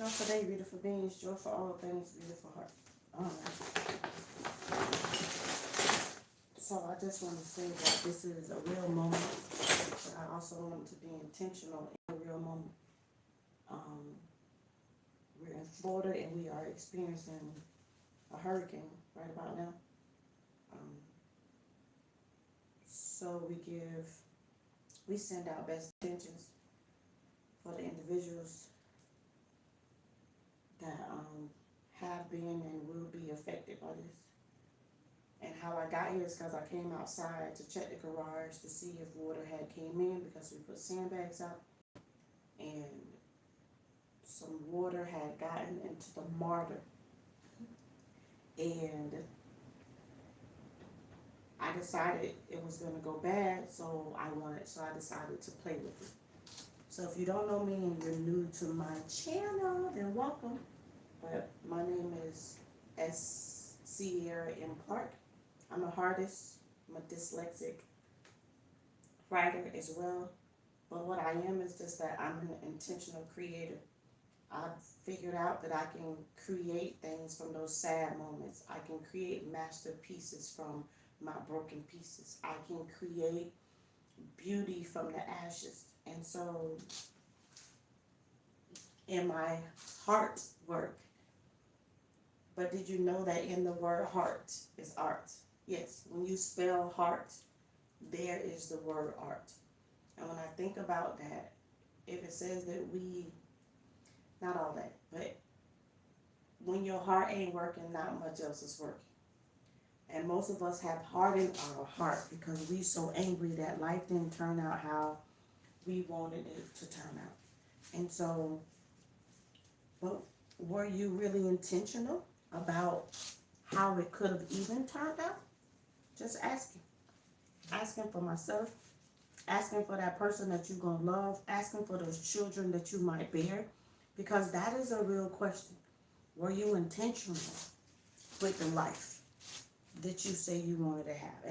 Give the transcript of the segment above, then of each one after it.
Joy for day, beautiful beings. Joy for all things, beautiful heart. Alright. So I just want to say that this is a real moment, but I also want to be intentional in a real moment. Um, we're in Florida and we are experiencing a hurricane right about now. Um, so we send out best intentions for the individuals that have been and will be affected by this. And how I got here is because I came outside to check the garage to see if water had came in because we put sandbags out. And some water had gotten into the mortar. And I decided it was going to go bad, so I decided to play with it. So if you don't know me and you're new to my channel, then welcome. But my name is S. Sierra M. Clark. I'm a artist. I'm a dyslexic writer as well. But what I am is just that I'm an intentional creator. I've figured out that I can create things from those sad moments. I can create masterpieces from my broken pieces. I can create beauty from the ashes. And so in my heart work, but did you know that in the word heart is art? Yes, when you spell heart, there is the word art. And when I think about that, if it says that not all that, but when your heart ain't working, not much else is working. And most of us have hardened our heart because we so angry that life didn't turn out how we wanted it to turn out. And so, but were you really intentional about how it could have even turned out? Just asking. Asking for myself. Asking for that person that you're going to love. Asking for those children that you might bear. Because that is a real question. Were you intentional with the life that you say you wanted to have?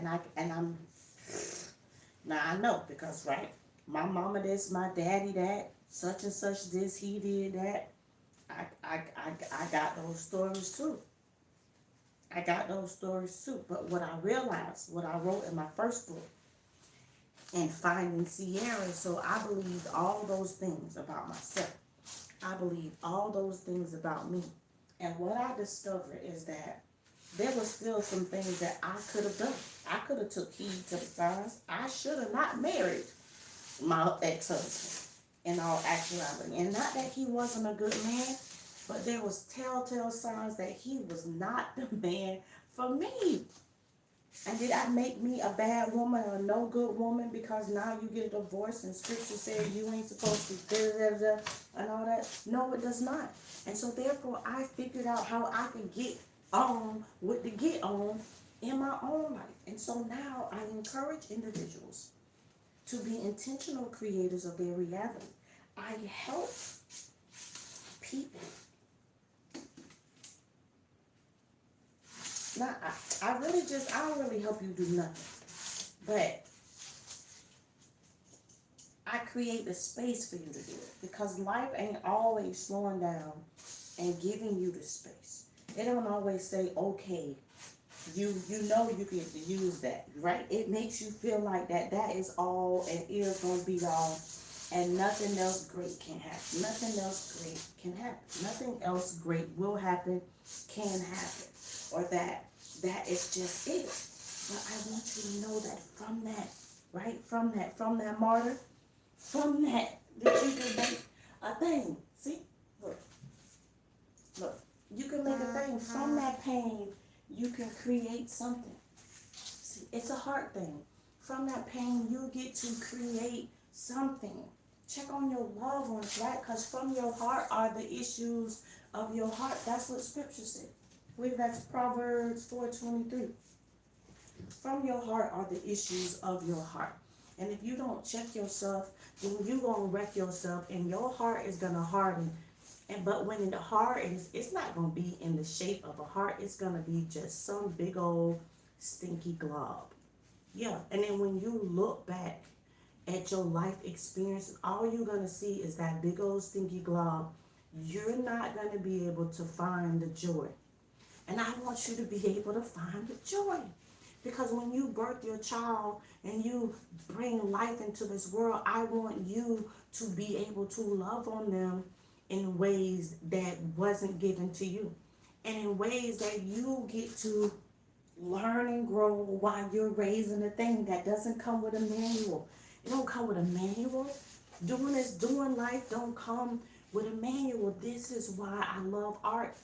Now I know because, right, my mama this, my daddy that, such and such this, he did that. I got those stories too. But what I realized, what I wrote in my first book, and Finding Sierra, so I believed all those things about myself. I believed all those things about me. And what I discovered is that there was still some things that I could have done. I could have took heed to the signs. I should have not married my ex-husband in all actuality. And not that he wasn't a good man, but there was telltale signs that he was not the man for me. And did I make me a bad woman or no good woman because now you get a divorce and scripture said you ain't supposed to and all that? No, it does not. And so therefore I figured out how I could get on with the get on in my own life. And so now I encourage individuals to be intentional creators of their reality. I help people. Now, I don't really help you do nothing. But I create the space for you to do it. Because life ain't always slowing down and giving you the space. It don't always say, okay, you know you get to use that, right? It makes you feel like that is all and is going to be all. And nothing else great can happen. Nothing else great can happen. Nothing else great will happen, can happen. Or that is just it. But I want you to know that from that, right? From that martyr, from that you can make a thing. See? Look. You can make a thing. From that pain, you can create something. See, it's a heart thing. From that pain, you get to create something. Check on your loved ones, right? Because from your heart are the issues of your heart. That's what scripture said. I believe that's Proverbs 4:23. From your heart are the issues of your heart. And if you don't check yourself, then you're going to wreck yourself and your heart is going to harden. But when the heart is, it's not going to be in the shape of a heart. It's going to be just some big old stinky glob. Yeah. And then when you look back at your life experience, all you're going to see is that big old stinky glob you're not going to be able to find the joy. And I want you to be able to find the joy. Because when you birth your child and you bring life into this world, I want you to be able to love on them in ways that wasn't given to you. And in ways that you get to learn and grow while you're raising a thing that doesn't come with a manual. It don't come with a manual. Doing life don't come with a manual. This is why I love art.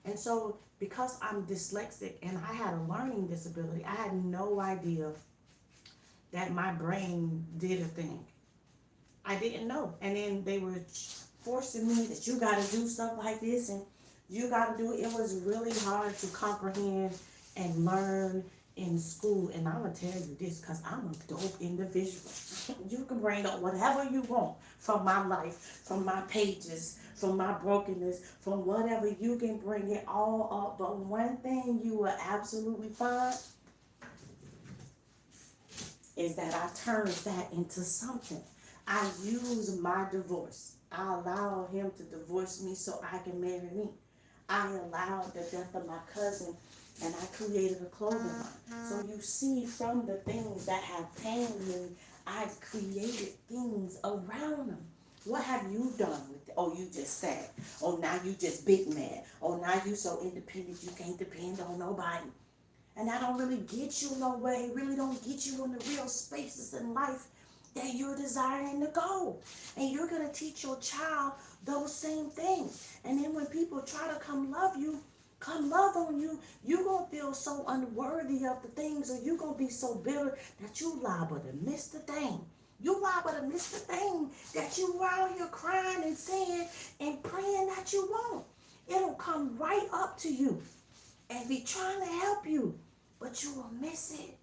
And so because I'm dyslexic and I had a learning disability, I had no idea that my brain did a thing. I didn't know. And then they were forcing me that you got to do stuff like this and you got to do it. It was really hard to comprehend and learn in school. And I'm going to tell you this because I'm a dope individual. You can bring up whatever you want from my life, from my pages, from my brokenness, from whatever. You can bring it all up. But one thing you will absolutely find is that I turned that into something. I use my divorce. I allow him to divorce me so I can marry me. I allowed the death of my cousin and I created a clothing line. So you see, from the things that have pained me, I've created things around them. What have you done with it? Oh, you just sad. Oh, now you just big mad. Oh, now you so independent you can't depend on nobody. And that don't really get you nowhere. It really don't get you in the real spaces in life that you're desiring to go. And you're going to teach your child those same things. And then when people try to come love you, come love on you, you're going to feel so unworthy of the things, or you're going to be so bitter that you liable to miss the thing. You liable to miss the thing that you were out here crying and saying and praying that you want. It'll come right up to you and be trying to help you, but you will miss it.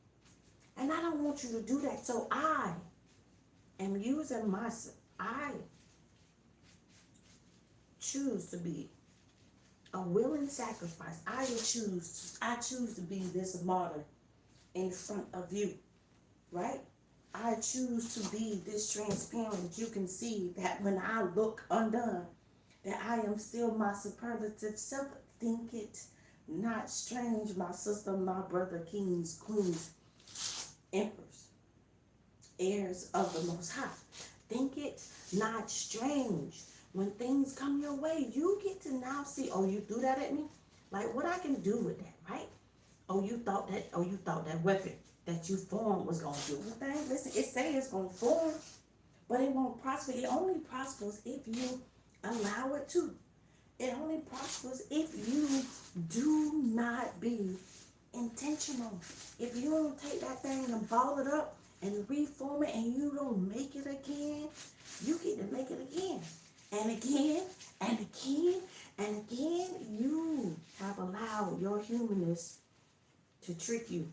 And I don't want you to do that. So I am using myself. I choose to be a willing sacrifice. I choose to be this martyr in front of you, right? I choose to be this transparent. You can see that when I look undone, that I am still my superlative self. Think it not strange, my sister, my brother, kings, queens, emperors, heirs of the Most High. Think it not strange. When things come your way, you get to now see, oh, you threw that at me? Like, what I can do with that, right? Oh, you thought that weapon that you formed was going to do anything? Listen, it says it's going to form, but it won't prosper. It only prospers if you allow it to. It only prospers if you do not be intentional. If you don't take that thing and ball it up and reform it and you don't make it again, you get to make it again. And again, and again, and again, you have allowed your humanness to trick you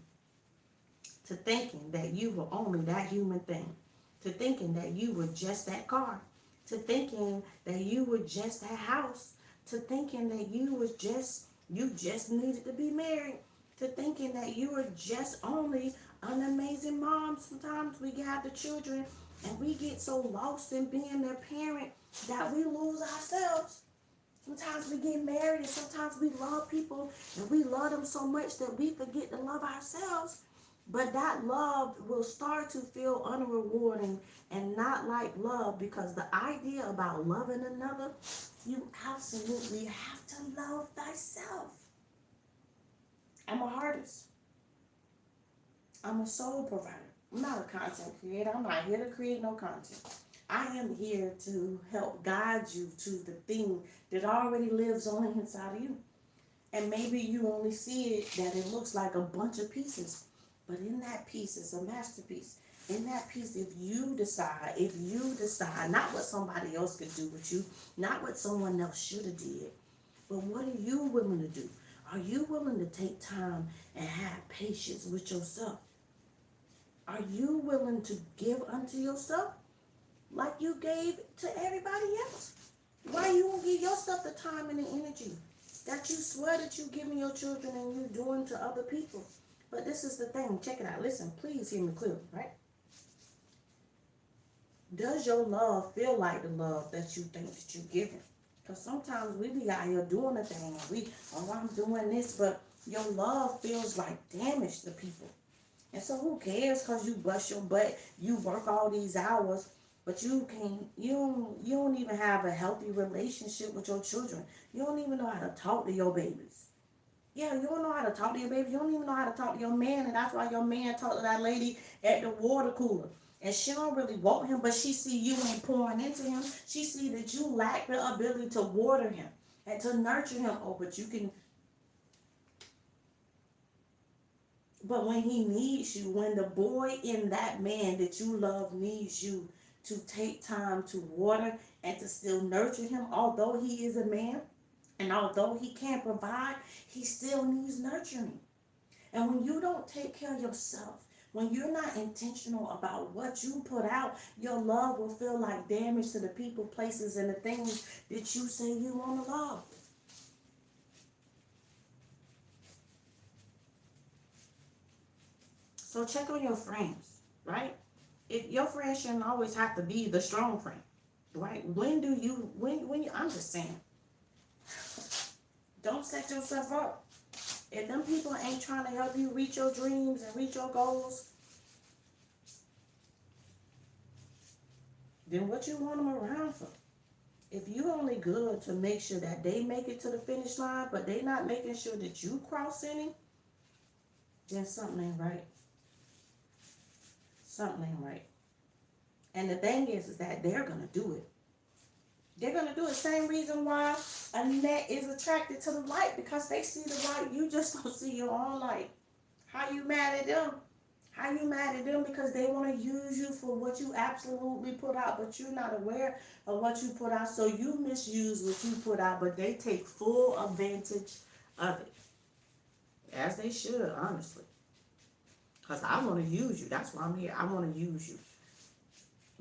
to thinking that you were only that human thing, to thinking that you were just that car, to thinking that you were just that house, to thinking that you just needed to be married, to thinking that you were just only an amazing mom. Sometimes we gather children and we get so lost in being their parent that we lose ourselves. Sometimes we get married and sometimes we love people and we love them so much that we forget to love ourselves. But that love will start to feel unrewarding and not like love, because the idea about loving another, you absolutely have to love thyself. I'm an artist. I'm a soul provider. I'm not a content creator. I'm not here to create no content. I am here to help guide you to the thing that already lives on the inside of you. And maybe you only see it that it looks like a bunch of pieces. But in that piece is a masterpiece. In that piece, if you decide, not what somebody else could do with you, not what someone else should have did, but what are you willing to do? Are you willing to take time and have patience with yourself? Are you willing to give unto yourself like you gave to everybody else? Why you won't give yourself the time and the energy that you swear that you giving your children and you doing to other people? But this is the thing. Check it out. Listen, please hear me clearly, right? Does your love feel like the love that you think that you're giving? Because sometimes we be out here doing a thing, and I'm doing this, but your love feels like damage to people. And so who cares? Because you bust your butt, you work all these hours, but you don't even have a healthy relationship with your children. You don't even know how to talk to your babies. Yeah, you don't know how to talk to your baby. You don't even know how to talk to your man, and that's why your man talked to that lady at the water cooler. And she don't really want him, but she see you ain't pouring into him. She see that you lack the ability to water him and to nurture him. Oh, but you can. But when he needs you, when the boy in that man that you love needs you to take time to water and to still nurture him, although he is a man, and although he can't provide, he still needs nurturing. And when you don't take care of yourself, when you're not intentional about what you put out, your love will feel like damage to the people, places, and the things that you say you want to love. So check on your friends, right? Your friends shouldn't always have to be the strong friend, right? I'm just saying, don't set yourself up. If them people ain't trying to help you reach your dreams and reach your goals, then what you want them around for? If you only good to make sure that they make it to the finish line, but they not making sure that you cross any, then something ain't right. Something ain't right. And the thing is that they're gonna do it. They're gonna do it. Same reason why a net is attracted to the light, because they see the light. You just don't see your own light. How you mad at them? How you mad at them because they want to use you for what you absolutely put out, but you're not aware of what you put out, so you misuse what you put out, but they take full advantage of it. As they should, honestly. Because I want to use you. That's why I'm here. I want to use you.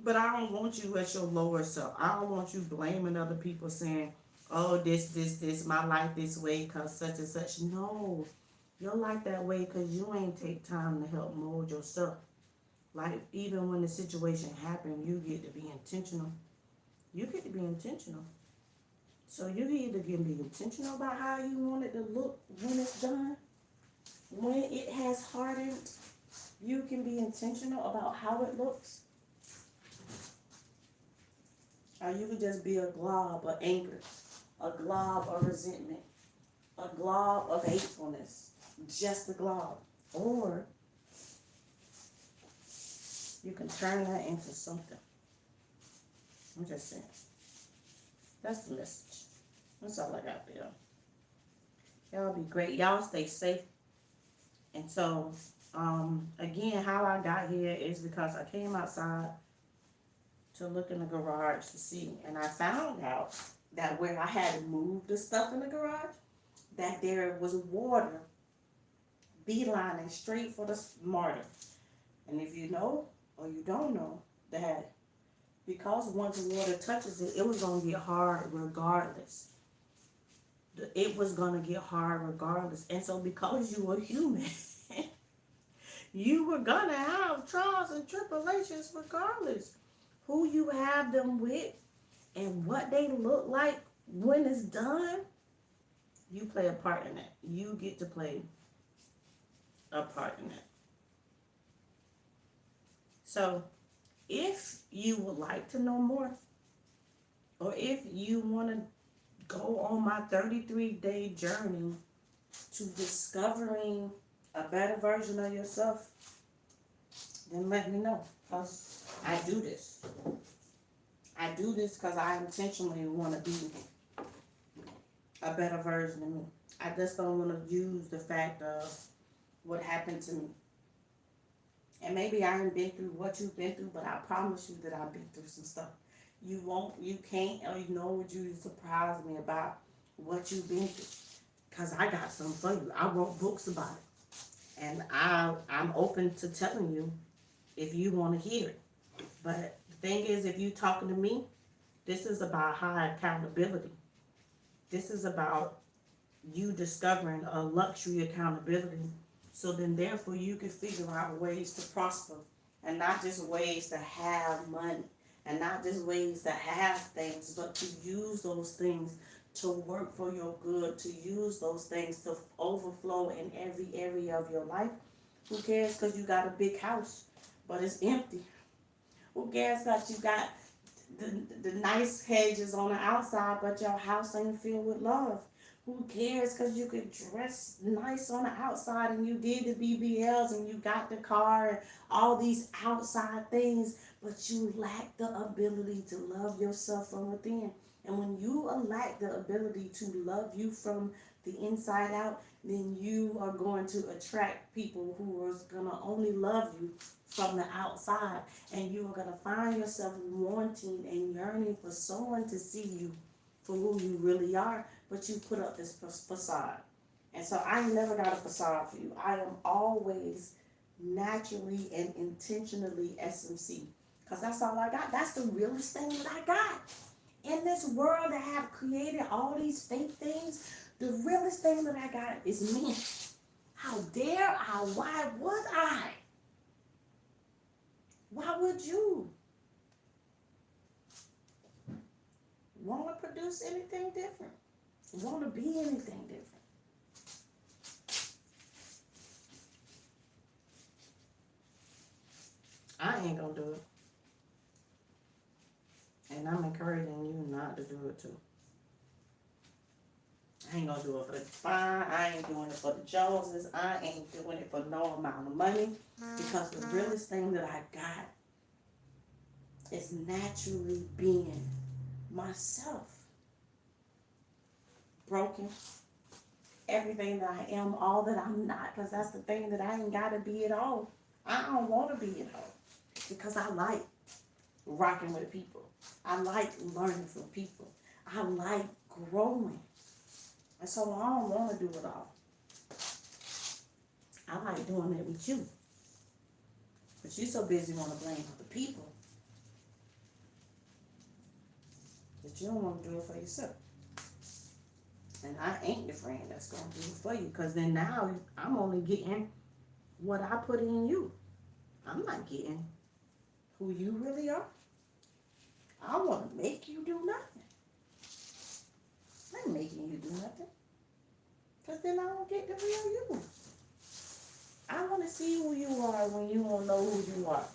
But I don't want you at your lower self. I don't want you blaming other people saying, oh, this, my life this way because such and such. No, your life that way because you ain't take time to help mold yourself. Like, even when the situation happened, you get to be intentional. You get to be intentional. So you either can be intentional about how you want it to look when it's done. When it has hardened, you can be intentional about how it looks. Or you can just be a glob of anger, a glob of resentment, a glob of hatefulness, just a glob. Or you can turn that into something. I'm just saying. That's the message. That's all I got for y'all. Y'all be great. Y'all stay safe. And so, again, how I got here is because I came outside to look in the garage to see, and I found out that where I had moved the stuff in the garage, that there was water beelining straight for the martyr. And if you know or you don't know that because once water touches it, it was going to get hard regardless. It was going to get hard regardless. And so because you were human, you were going to have trials and tribulations regardless. Who you have them with and what they look like when it's done, you play a part in that. You get to play a part in that. So if you would like to know more, or if you want to go on my 33-day journey to discovering a better version of yourself, then let me know. Because I do this. I do this because I intentionally want to be a better version of me. I just don't want to use the fact of what happened to me. And maybe I haven't been through what you've been through, but I promise you that I've been through some stuff. You can't ignore you surprise me about what you've been through. Because I got something for you. I wrote books about it. And I'm open to telling you if you want to hear it. But the thing is, if you're talking to me, this is about high accountability. This is about you discovering a luxury accountability. So then therefore you can figure out ways to prosper and not just ways to have money And not just ways to have things, but to use those things to work for your good, to use those things to overflow in every area of your life. Who cares because you got a big house, but it's empty? Who cares that you got the nice hedges on the outside, but your house ain't filled with love? Who cares because you could dress nice on the outside and you did the BBLs and you got the car and all these outside things, but you lack the ability to love yourself from within. And when you lack the ability to love you from the inside out, then you are going to attract people who are going to only love you from the outside. And you are going to find yourself wanting and yearning for someone to see you for who you really are, but you put up this facade. And so I never got a facade for you. I am always naturally and intentionally SMC. Because that's all I got. That's the realest thing that I got. In this world that have created all these fake things, the realest thing that I got is me. How dare I? Why would I? Why would you want to produce anything different? Want to be anything different? I ain't gonna do it. And I'm encouraging you not to do it too. I ain't gonna do it for the fine. I ain't doing it for the Joneses. I ain't doing it for no amount of money. Because the realest thing that I got is naturally being myself. Broken. Everything that I am, all that I'm not. Because that's the thing that I ain't gotta be at all. I don't want to be at all. Because I like rocking with people. I like learning from people. I like growing. And so I don't want to do it all. I like doing it with you. But you're so busy want to blame other people that you don't want to do it for yourself. And I ain't the friend that's going to do it for you. Because then now I'm only getting what I put in you. I'm not getting who you really are. I want to make you do nothing. I ain't making you do nothing. Because then I don't get the real you. I want to see who you are when you don't know who you are.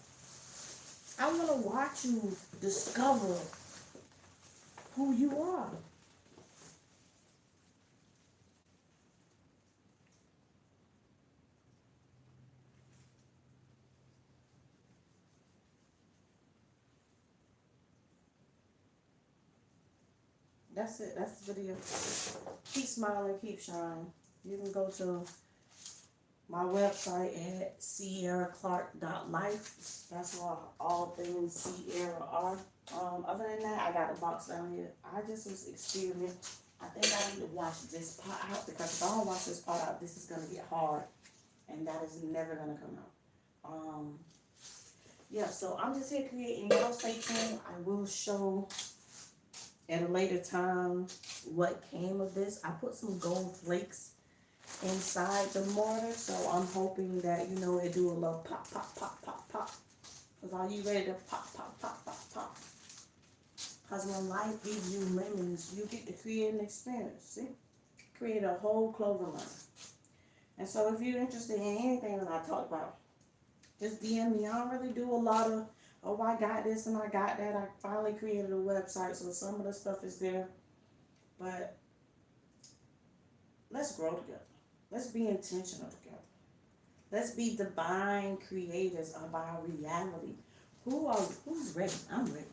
I want to watch you discover who you are. That's it. That's the video. Keep smiling, keep shining. You can go to my website at sierraclark.life. That's where all things Sierra are. Other than that, I got a box down here. I just was experimenting. I think I need to wash this pot out because if I don't wash this pot out, this is going to get hard. And that is never going to come out. Yeah, so I'm just here creating. Y'all stay tuned. I will show at a later time what came of this. I put some gold flakes inside the mortar, so I'm hoping that, you know, it do a little pop, pop, pop, pop, pop. Because are you ready to pop, pop, pop, pop, pop? Because when life gives you lemons, you get to create an experience, see? Create a whole clothing line. And so if you're interested in anything that I talked about, just DM me. I don't really do a lot of, oh, I got this and I got that. I finally created a website, so some of the stuff is there. But let's grow together. Let's be intentional together. Let's be divine creators of our reality. Who's ready? I'm ready.